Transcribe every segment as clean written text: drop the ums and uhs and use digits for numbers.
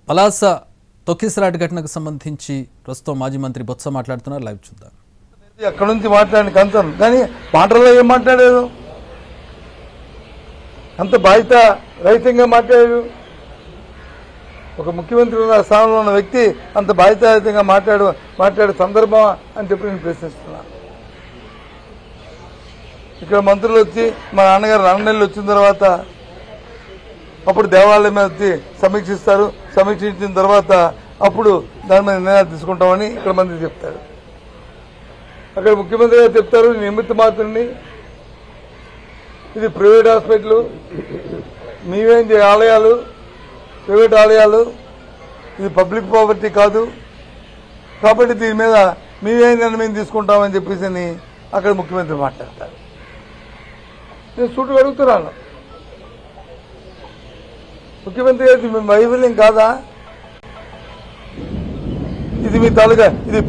పలాస తొక్కిసలాట ఘటనకు సంబంధించి ప్రస్తుతం మాజీ మంత్రి బొత్స మాట్లాడుతున్నారు. లైవ్ చూద్దాం. అక్కడ నుంచి మాట్లాడిన కంచం కానీ మాటల్లో ఏం మాట్లాడారు? అంత బాధ్యత రహితంగా మాట్లాడారు. ఒక ముఖ్యమంత్రి స్థానంలో ఉన్న వ్యక్తి అంత బాధ్యతారహితంగా మాట్లాడే సందర్భం అని చెప్పి నేను ప్రశ్నిస్తున్నా. ఇక్కడ మంత్రులు వచ్చి మా నాన్నగారు 2 నెలలు వచ్చిన తర్వాత అప్పుడు దేవాలయం మీద వచ్చి సమీక్షిస్తారు. సమీక్షించిన తర్వాత అప్పుడు దాని మీద నిర్ణయాలు తీసుకుంటామని ఇక్కడ మంత్రి చెప్తారు. అక్కడ ముఖ్యమంత్రి గారు చెప్తారు నిమిత్త మాత్రుని, ఇది ప్రైవేట్ హాస్పిటల్, మీవేంటి ఆలయాలు, ప్రైవేట్ ఆలయాలు, ఇది పబ్లిక్ ప్రాపర్టీ కాదు, కాబట్టి దీని మీద మేమేం నిర్ణయం తీసుకుంటామని చెప్పేసి అక్కడ ముఖ్యమంత్రి మాట్లాడతారు. నేను సూటుగా అడుగుతున్నాను, ముఖ్యమంత్రి గారికి మీ వైఫల్యం కాదా? ఇది మీ తాలూకా ఇది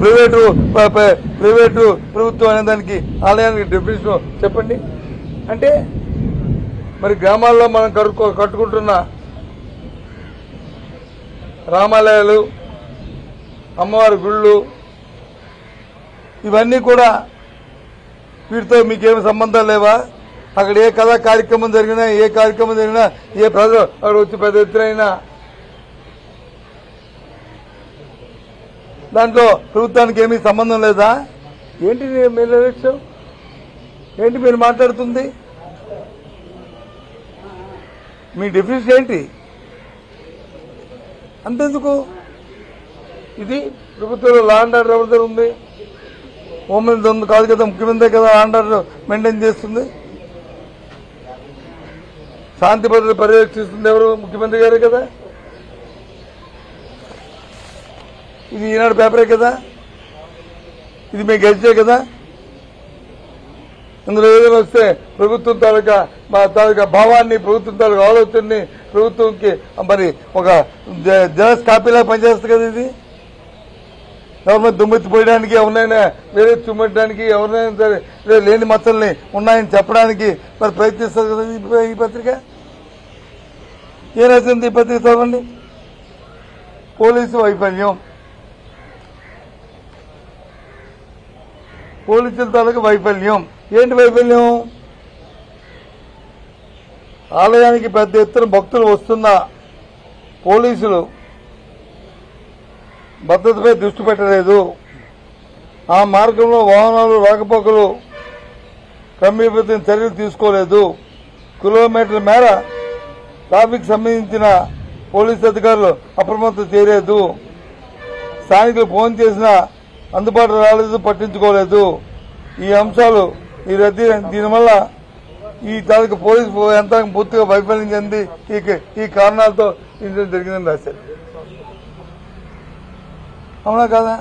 ప్రైవేటు ప్రభుత్వం అనే దానికి ఆలయానికి డెఫినేషన్ చెప్పండి. అంటే మరి గ్రామాల్లో మనం కట్టుకుంటున్న రామాలయాలు, అమ్మవారి గుళ్ళు, ఇవన్నీ కూడా వీటితో మీకేమి సంబంధాలు లేవా? అక్కడ ఏ కళా కార్యక్రమం జరిగినా, ఏ కార్యక్రమం జరిగినా, ఏ ప్రజలు అక్కడ వచ్చి పెద్ద ఎత్తునైనా దాంట్లో ప్రభుత్వానికి ఏమీ సంబంధం లేదా? ఏంటి మీరు ఎలక్షన్, ఏంటి మీరు మాట్లాడుతుంది? మీ డెఫినేషన్ ఏంటి? అంతెందుకు? ఇది ప్రభుత్వంలో లా అండ్ ఆర్డర్ ఎవరి దగ్గర ఉంది? హోంమంత్రి ఉంది కాదు కదా, ముఖ్యమంత్రి కదా లా అండ్ ఆర్డర్ మెయింటైన్ చేస్తుంది. శాంతి భద్రతలు పర్యవేక్షిస్తుంది ఎవరు? ముఖ్యమంత్రి గారే కదా. ఇది ఈనాడు పేపరే కదా, ఇది మీకు గెలిచే కదా. ఇందులో ఏదైనా వస్తే ప్రభుత్వం తాలూకా మా తాలూకా భావాన్ని, ప్రభుత్వం తాలూకా ఆలోచనని ప్రభుత్వంకి మరి ఒక జనస్ కాపీలా పనిచేస్తుంది కదా. ఇది ఎవరినైనా దుమ్మెత్తిపోయడానికి, ఎవరినైనా వేరే చుమ్మడానికి, ఎవరినైనా సరే లేని మచ్చల్ని ఉన్నాయని చెప్పడానికి మరి ప్రయత్నిస్తారు కదా ఈ పత్రిక. ఏ రాసింది ఈ పత్రిక? చదవండి. పోలీసు వైఫల్యం, పోలీసుల తాలూకు వైఫల్యం. ఏంటి వైఫల్యం? ఆలయానికి పెద్ద ఎత్తున భక్తులు వస్తున్నా పోలీసులు భద్రతపై దృష్టి పెట్టలేదు. ఆ మార్గంలో వాహనాలు రాకపోకలు క్రమబద్ధమైన చర్యలు తీసుకోలేదు. కిలోమీటర్ల మేర ట్రాఫిక్ సంబంధించిన పోలీసు అధికారులు అప్రమత్తం చేయలేదు. స్థానికులు ఫోన్ చేసినా అందుబాటులో రాలేదు, పట్టించుకోలేదు. ఈ అంశాలు ఈ రద్దీ దీనివల్ల ఈ తాలూకు పోలీసు యంత్రాంగం పూర్తిగా వైఫల్యం చెంది ఈ కారణాలతో ఇన్సిడెంట్ జరిగిందని రాశారు. అవునా కాదా?